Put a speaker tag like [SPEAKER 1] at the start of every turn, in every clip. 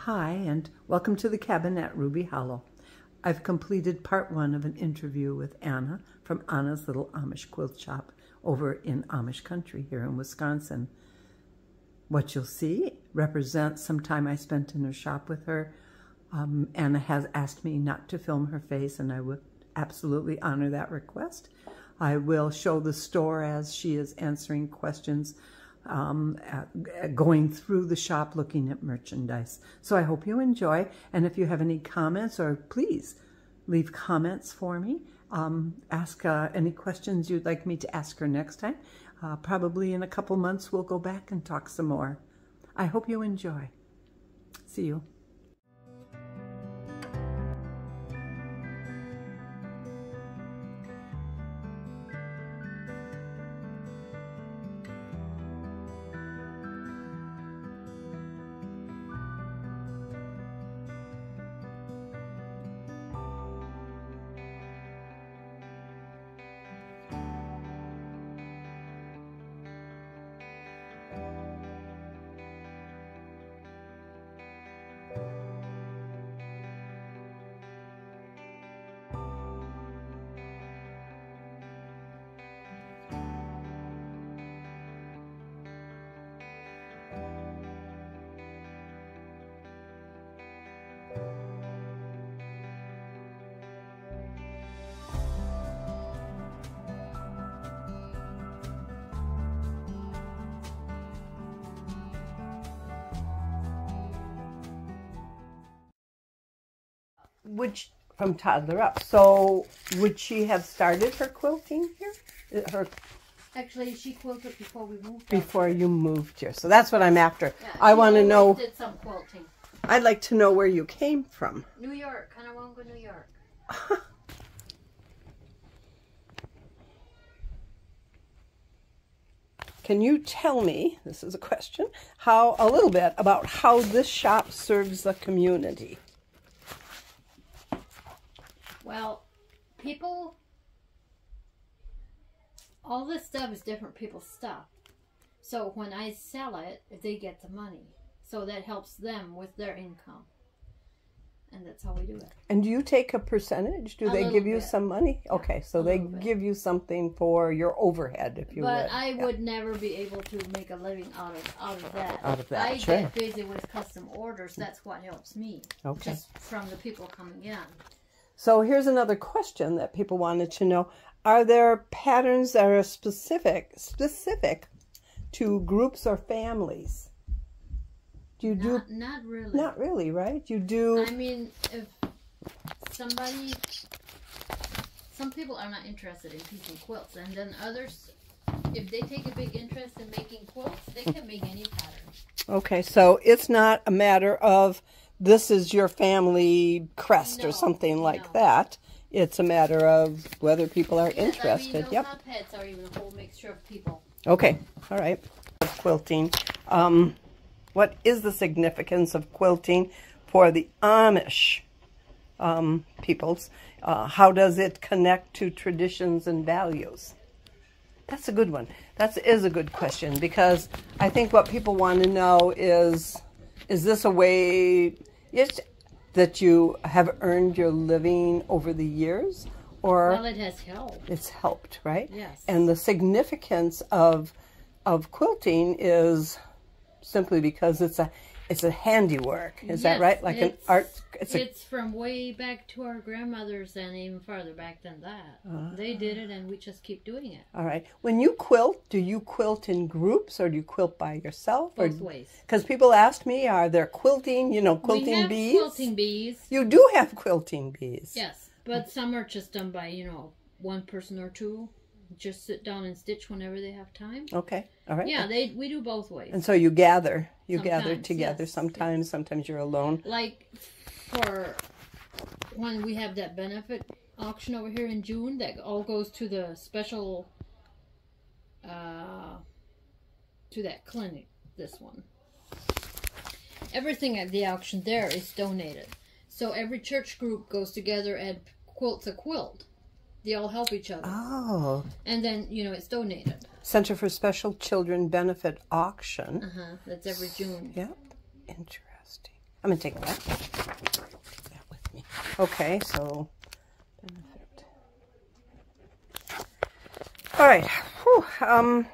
[SPEAKER 1] Hi, and welcome to the cabin at Ruby Hollow. I've completed part one of an interview with Anna from Anna's Little Amish Quilt Shop over in Amish country here in Wisconsin. What you'll see represents some time I spent in her shop with her. Anna has asked me not to film her face, and I would absolutely honor that request. I will show the store as she is answering questions, going through the shop, looking at merchandise. So I hope you enjoy, and if you have any comments, or please leave comments for me. Ask any questions you'd like me to ask her next time. Probably in a couple months we'll go back and talk some more. I hope you enjoy. See you. From toddler up. So would she have started her quilting here?
[SPEAKER 2] Actually, she quilted before we moved.
[SPEAKER 1] Before you moved here. So that's what I'm after.
[SPEAKER 2] Yeah,
[SPEAKER 1] I want to know.
[SPEAKER 2] Did some quilting.
[SPEAKER 1] I'd like to know where you came from.
[SPEAKER 2] New York, Kanawanga, New York.
[SPEAKER 1] Can you tell me, this is a question, a little bit about how this shop serves the community?
[SPEAKER 2] Well, all this stuff is different people's stuff. So when I sell it, they get the money. So that helps them with their income. And that's how we do it. And
[SPEAKER 1] do you take a percentage? Do they give you some money?
[SPEAKER 2] Yeah,
[SPEAKER 1] okay, so they give you something for your overhead, if you would.
[SPEAKER 2] But I would never be able to make a living out of that.
[SPEAKER 1] Out of that,
[SPEAKER 2] I
[SPEAKER 1] sure.
[SPEAKER 2] get busy with custom orders. That's what helps me.
[SPEAKER 1] Okay.
[SPEAKER 2] Just from the people coming in.
[SPEAKER 1] So here's another question that people wanted to know. Are there patterns that are specific to groups or families? Do you do?
[SPEAKER 2] Not really.
[SPEAKER 1] Not really, right? You do.
[SPEAKER 2] I mean, if some people are not interested in piecing quilts, and then others, if they take a big interest in making quilts, they can make any pattern. Okay,
[SPEAKER 1] so it's not a matter of this is your family crest or something like that. It's a matter of whether people are interested.
[SPEAKER 2] I mean, hot pets are even a whole mixture of people.
[SPEAKER 1] Okay, all right. Quilting. What is the significance of quilting for the Amish peoples? How does it connect to traditions and values? That's a good one. That is a good question, because I think what people want to know is this a way that you have earned your living over the years? Or
[SPEAKER 2] well, it has helped.
[SPEAKER 1] It's helped, right?
[SPEAKER 2] Yes.
[SPEAKER 1] And the significance of quilting is simply because it's a handiwork. Is that right? Like an art.
[SPEAKER 2] It's from way back to our grandmothers and even farther back than that. They did it, and we just keep doing it.
[SPEAKER 1] All right. When you quilt, do you quilt in groups or do you quilt by yourself?
[SPEAKER 2] Both ways. Because
[SPEAKER 1] people ask me, are there quilting quilting bees?
[SPEAKER 2] Quilting bees.
[SPEAKER 1] You do have quilting bees.
[SPEAKER 2] Yes, but some are just done by one person or two. Just sit down and stitch whenever they have time. Okay, all right. Yeah, we do both ways.
[SPEAKER 1] And so you gather together. Yes, sometimes you're alone.
[SPEAKER 2] Like for when we have that benefit auction over here in June, that all goes to the special to that clinic. This one, everything at the auction there is donated. So every church group goes together and quilts a quilt. They all help each other. Oh. And then, it's donated.
[SPEAKER 1] Center for Special Children Benefit Auction.
[SPEAKER 2] That's every June.
[SPEAKER 1] Yep. Interesting. I'm going to take that. Take that with me. Okay, so benefit. All right. Whew,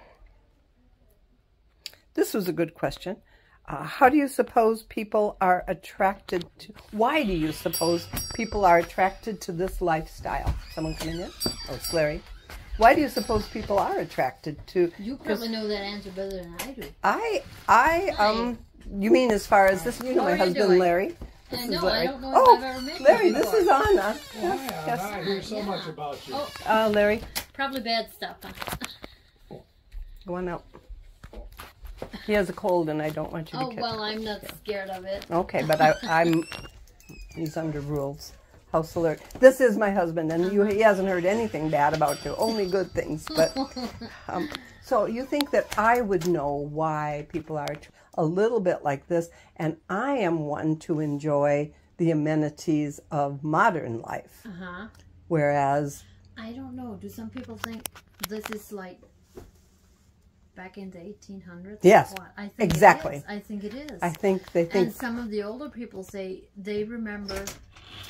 [SPEAKER 1] this was a good question. How do you suppose people are attracted to, why do you suppose people are attracted to this lifestyle? Someone coming in? Oh, it's Larry. Why do you suppose people are attracted to?
[SPEAKER 2] You probably know that answer better than I do.
[SPEAKER 1] You mean as far as this? You know my husband, Larry.
[SPEAKER 2] I know, I don't know if I've ever met
[SPEAKER 1] Larry,
[SPEAKER 2] you
[SPEAKER 1] this
[SPEAKER 2] before.
[SPEAKER 1] is Anna.
[SPEAKER 3] Yes. I hear so much about you.
[SPEAKER 1] Larry.
[SPEAKER 2] Probably bad stuff, huh?
[SPEAKER 1] Go on out. He has a cold and I don't want you to catch it.
[SPEAKER 2] Well, I'm not scared of it.
[SPEAKER 1] Okay, but he's under rules. House alert. This is my husband, and he hasn't heard anything bad about you, only good things. But so you think that I would know why people are a little bit like this, and I am one to enjoy the amenities of modern life. Whereas
[SPEAKER 2] I don't know. Do some people think this is like back in the 1800s?
[SPEAKER 1] Yes,
[SPEAKER 2] I think
[SPEAKER 1] exactly.
[SPEAKER 2] It is. I think it is.
[SPEAKER 1] I think they think.
[SPEAKER 2] And some of the older people say they remember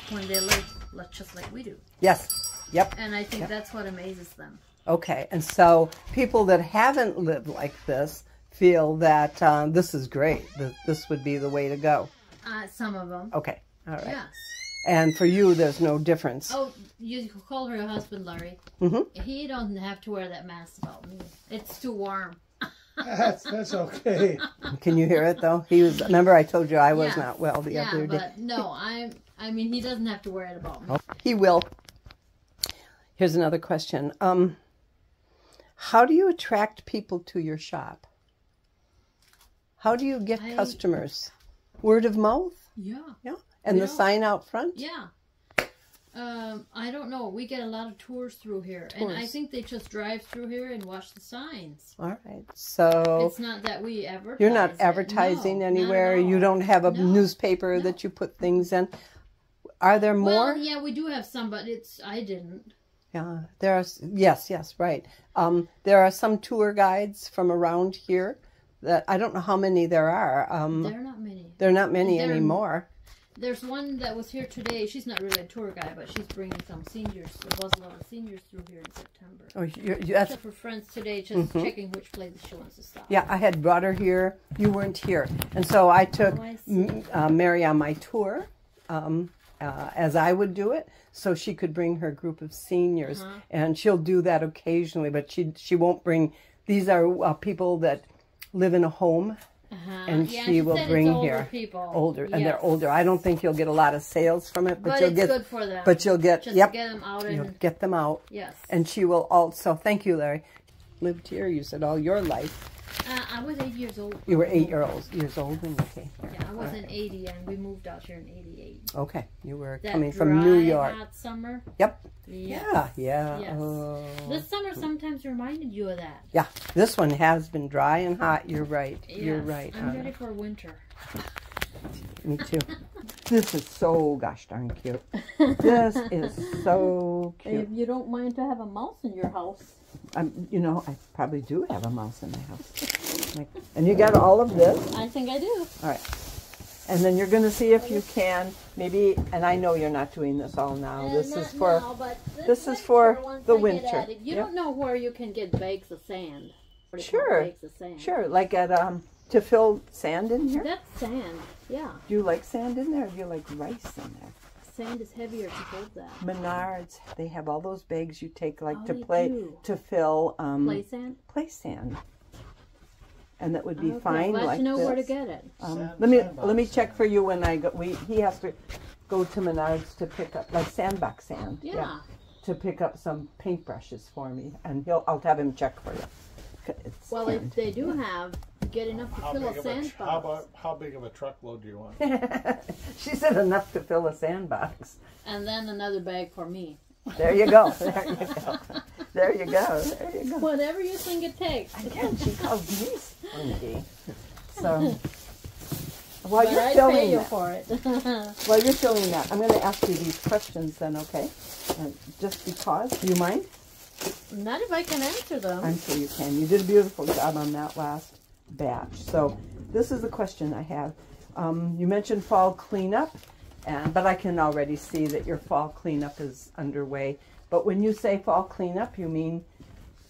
[SPEAKER 2] when they lived just like we do.
[SPEAKER 1] Yes. Yep.
[SPEAKER 2] And I think that's what amazes them.
[SPEAKER 1] Okay, and so people that haven't lived like this feel that this is great. This would be the way to go.
[SPEAKER 2] Some of them.
[SPEAKER 1] Okay, all right.
[SPEAKER 2] Yes.
[SPEAKER 1] And for you, there's no difference.
[SPEAKER 2] Oh, you call her husband, Larry. He doesn't have to wear that mask about me. It's too warm.
[SPEAKER 3] That's okay.
[SPEAKER 1] Can you hear it though? He was. Remember, I told you I was not well the other day.
[SPEAKER 2] Yeah, but no, I mean, he doesn't have to wear it about me.
[SPEAKER 1] Oh, he will. Here's another question. How do you attract people to your shop? How do you get customers? Word of mouth?
[SPEAKER 2] Yeah.
[SPEAKER 1] Yeah. And the sign out front?
[SPEAKER 2] Yeah. I don't know. We get a lot of tours through here. And I think they just drive through here and watch the signs.
[SPEAKER 1] All right. So
[SPEAKER 2] it's not that we advertise.
[SPEAKER 1] You're not advertising anywhere? You don't have a newspaper that you put things in? Are there more?
[SPEAKER 2] Well, yeah, we do have some, but I didn't.
[SPEAKER 1] Yeah, there are, yes, right. There are some tour guides from around here that, I don't know how many there are.
[SPEAKER 2] There are not many.
[SPEAKER 1] There are not many anymore.
[SPEAKER 2] There's one that was here today. She's not really a tour guide, but she's bringing some seniors. There was a lot of seniors through here in September.
[SPEAKER 1] Oh, that's
[SPEAKER 2] for friends today, just checking which places she wants to stop.
[SPEAKER 1] Yeah, I had brought her here. You weren't here. And so I took Mary on my tour, as I would do it, so she could bring her group of seniors. And she'll do that occasionally, but she won't bring, these are people that live in a home. And she will bring here older, and they're older. I don't think you'll get a lot of sales from it, but you'll get
[SPEAKER 2] good for them.
[SPEAKER 1] But you'll get
[SPEAKER 2] just to get them out.
[SPEAKER 1] You'll get them out.
[SPEAKER 2] Yes.
[SPEAKER 1] And she will also. Thank you, Larry. Lived here, you said, all your life.
[SPEAKER 2] I was 8 years old.
[SPEAKER 1] You were 8 years old when you came here.
[SPEAKER 2] Yeah, I was in 80, and we moved out here in 88.
[SPEAKER 1] Okay, you were
[SPEAKER 2] that
[SPEAKER 1] coming from New York.
[SPEAKER 2] Hot summer.
[SPEAKER 1] Yep.
[SPEAKER 2] Yes.
[SPEAKER 1] Yeah.
[SPEAKER 2] Yes.
[SPEAKER 1] Oh.
[SPEAKER 2] This summer sometimes reminded you of that.
[SPEAKER 1] Yeah, this one has been dry and hot. You're right.
[SPEAKER 2] Yes.
[SPEAKER 1] You're right.
[SPEAKER 2] I'm ready for winter.
[SPEAKER 1] Me too. This is so gosh darn cute. This is so cute.
[SPEAKER 2] If you don't mind to have a mouse in your house.
[SPEAKER 1] You know, I probably do have a mouse in my house. And you got all of this?
[SPEAKER 2] I think I do.
[SPEAKER 1] All right. And then you're going to see if you can, maybe, and I know you're not doing this all now. This is for, this is for the winter.
[SPEAKER 2] You don't know where you can get bags of sand.
[SPEAKER 1] Sure.
[SPEAKER 2] Bags of sand.
[SPEAKER 1] Sure. Like at, to fill sand in here?
[SPEAKER 2] That's sand, yeah.
[SPEAKER 1] Do you like sand in there, or do you like rice in there?
[SPEAKER 2] Sand is heavier to hold that.
[SPEAKER 1] Menards, they have all those bags you take, like to fill
[SPEAKER 2] play sand.
[SPEAKER 1] Play sand, and that would be fine.
[SPEAKER 2] Well,
[SPEAKER 1] like
[SPEAKER 2] you know
[SPEAKER 1] this.
[SPEAKER 2] where to get it.
[SPEAKER 1] Let me check for you when I go. He has to go to Menards to pick up like sandbox sand.
[SPEAKER 2] Yeah.
[SPEAKER 1] To pick up some paintbrushes for me, and I'll have him check for you.
[SPEAKER 2] Well, if they do get enough to fill a sandbox.
[SPEAKER 3] How big of a truckload do you want?
[SPEAKER 1] She said enough to fill a sandbox.
[SPEAKER 2] And then another bag for me.
[SPEAKER 1] There you go. There you go. There you go. There you go.
[SPEAKER 2] Whatever you think it takes.
[SPEAKER 1] Again, she calls me stingy. So, while you're filming
[SPEAKER 2] you for it.
[SPEAKER 1] While you're filming that, I'm going to ask you these questions then, okay? Just because. Do you mind?
[SPEAKER 2] Not if I can answer them.
[SPEAKER 1] I'm sure you can. You did a beautiful job on that last batch. So this is the question I have. You mentioned fall cleanup, but I can already see that your fall cleanup is underway. But when you say fall cleanup, you mean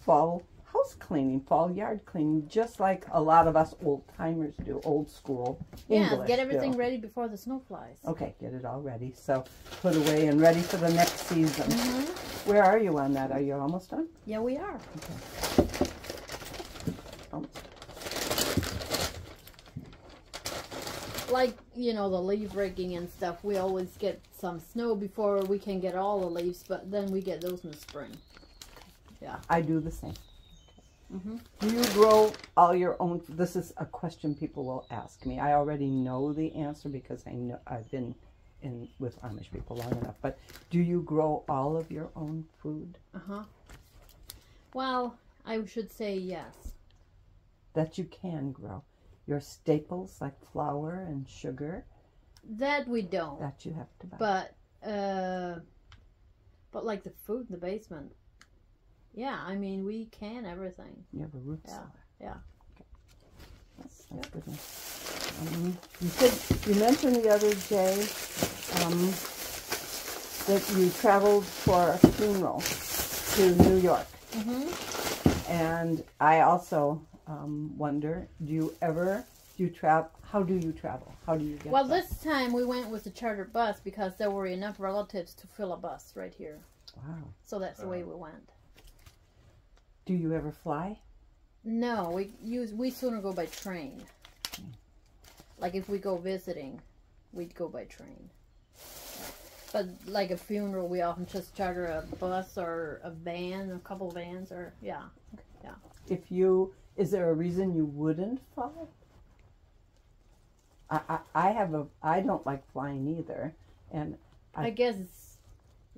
[SPEAKER 1] fall house cleaning, fall yard cleaning, just like a lot of us old timers do, old school English.
[SPEAKER 2] Yeah, get everything
[SPEAKER 1] do.
[SPEAKER 2] ready before the snow flies.
[SPEAKER 1] Okay, get it all ready. So put away and ready for the next season. Where are you on that? Are you almost done?
[SPEAKER 2] Yeah, we are.
[SPEAKER 1] Okay. Almost.
[SPEAKER 2] Like, you know, the leaf raking and stuff, we always get some snow before we can get all the leaves, but then we get those in the spring. Yeah.
[SPEAKER 1] I do the same. Do you grow all your own? This is a question people will ask me. I already know the answer because I know I've been in with Amish people long enough. But do you grow all of your own food?
[SPEAKER 2] Well, I should say yes.
[SPEAKER 1] That you can grow. Your staples like flour and sugar.
[SPEAKER 2] That we don't.
[SPEAKER 1] That you have to buy.
[SPEAKER 2] But like the food in the basement. Yeah, I mean, we can everything.
[SPEAKER 1] You have a root cellar.
[SPEAKER 2] Yeah.
[SPEAKER 1] Okay. That's good. You said, you mentioned the other day that you traveled for a funeral to New York. And I also wonder, how do you travel? How do you get
[SPEAKER 2] Well,
[SPEAKER 1] there?
[SPEAKER 2] this time we went with a charter bus because there were enough relatives to fill a bus right here.
[SPEAKER 1] Wow.
[SPEAKER 2] So that's the way we went.
[SPEAKER 1] Do you ever fly?
[SPEAKER 2] No, we sooner go by train. Like if we go visiting, we'd go by train. But like a funeral, we often just charter a bus or a van, a couple vans, or yeah.
[SPEAKER 1] Is there a reason you wouldn't fly? I don't like flying either, and
[SPEAKER 2] I guess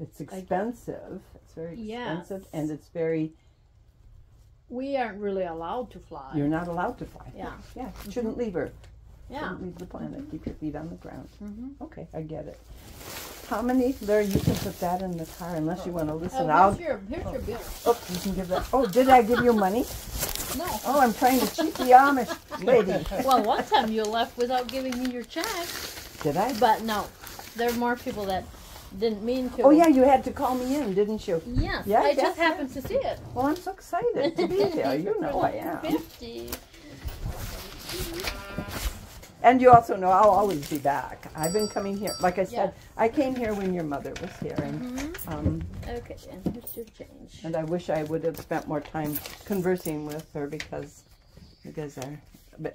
[SPEAKER 1] it's expensive. It's very expensive,
[SPEAKER 2] Yes.
[SPEAKER 1] and it's very.
[SPEAKER 2] we aren't really allowed to fly.
[SPEAKER 1] You're not allowed to fly.
[SPEAKER 2] Yeah.
[SPEAKER 1] Yeah. Shouldn't leave her.
[SPEAKER 2] Yeah.
[SPEAKER 1] Shouldn't leave the planet. Keep your feet on the ground.
[SPEAKER 2] Mm-hmm.
[SPEAKER 1] Okay, I get it. How many, Larry, you can put that in the car unless you want to listen.
[SPEAKER 2] Here's your bill.
[SPEAKER 1] Oh, you can give that. Oh, did I give you money?
[SPEAKER 2] No.
[SPEAKER 1] Oh, I'm trying to cheat the Amish lady.
[SPEAKER 2] Well, one time you left without giving me your check.
[SPEAKER 1] Did I?
[SPEAKER 2] But no, there are more people that didn't mean to.
[SPEAKER 1] Oh, yeah, you had to call me in, didn't you?
[SPEAKER 2] Yes,
[SPEAKER 1] Yeah,
[SPEAKER 2] I
[SPEAKER 1] yes,
[SPEAKER 2] just happened to see it.
[SPEAKER 1] Well, I'm so excited to be there. You know I am.
[SPEAKER 2] 50.
[SPEAKER 1] And you also know I'll always be back. I've been coming here. Like I said,
[SPEAKER 2] Yes.
[SPEAKER 1] I came here when your mother was here. And,
[SPEAKER 2] Okay, and here's your change.
[SPEAKER 1] and I wish I would have spent more time conversing with her because you guys are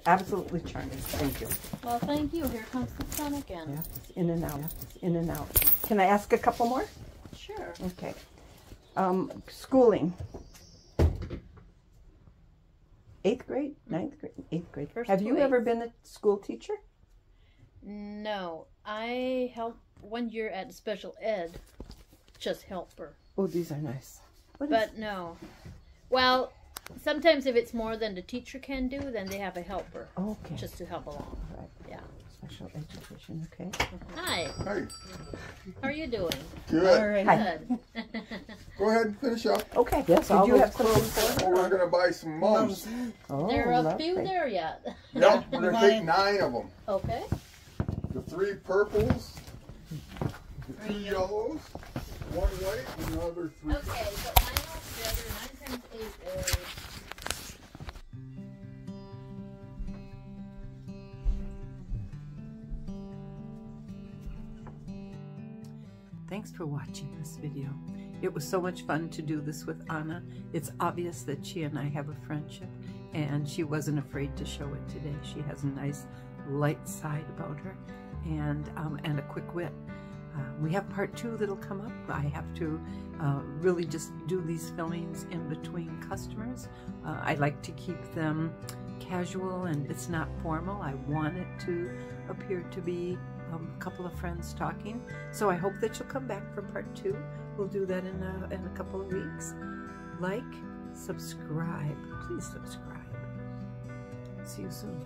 [SPEAKER 1] absolutely charming. Thank you.
[SPEAKER 2] Well, thank you. Here comes the sun again.
[SPEAKER 1] Yeah, it's in and out. It's in and out. Can I ask a couple more?
[SPEAKER 2] Sure.
[SPEAKER 1] Okay. Schooling. 8th grade, 9th grade, 8th grade.
[SPEAKER 2] First
[SPEAKER 1] Have
[SPEAKER 2] to
[SPEAKER 1] you ever
[SPEAKER 2] 8th.
[SPEAKER 1] been a school teacher?
[SPEAKER 2] No, I helped 1 year at special ed, just helper.
[SPEAKER 1] Oh, these are nice. What is-
[SPEAKER 2] But no. Well, sometimes if it's more than the teacher can do, then they have a helper
[SPEAKER 1] okay.
[SPEAKER 2] just to help along.
[SPEAKER 1] All right.
[SPEAKER 2] Yeah.
[SPEAKER 1] Special education. Okay.
[SPEAKER 2] Hi.
[SPEAKER 4] Hey,
[SPEAKER 2] How are you doing?
[SPEAKER 4] good.
[SPEAKER 1] All right.
[SPEAKER 2] Good.
[SPEAKER 4] Go ahead and finish up.
[SPEAKER 1] Okay.
[SPEAKER 3] Yes,
[SPEAKER 1] Did
[SPEAKER 3] I'll
[SPEAKER 1] you
[SPEAKER 3] go
[SPEAKER 1] have something for
[SPEAKER 4] We're
[SPEAKER 1] her?
[SPEAKER 4] gonna buy some mums.
[SPEAKER 1] Oh,
[SPEAKER 2] There are a
[SPEAKER 1] lovely.
[SPEAKER 2] few there yet.
[SPEAKER 4] Yep, we're gonna take 9 of them.
[SPEAKER 2] Okay.
[SPEAKER 4] The 3 purples, the 2 yellows, 1 white, and another 3.
[SPEAKER 2] Okay, so 9 altogether, 9 times 8 is...
[SPEAKER 1] Thanks for watching this video. It was so much fun to do this with Anna. It's obvious that she and I have a friendship, and she wasn't afraid to show it today. She has a nice light side about her and a quick wit. We have part 2 that'll come up. I have to really just do these filmings in between customers. I like to keep them casual and it's not formal. I want it to appear to be a couple of friends talking. So I hope that you'll come back for part 2. We'll do that in a couple of weeks. Like, subscribe. Please subscribe. See you soon.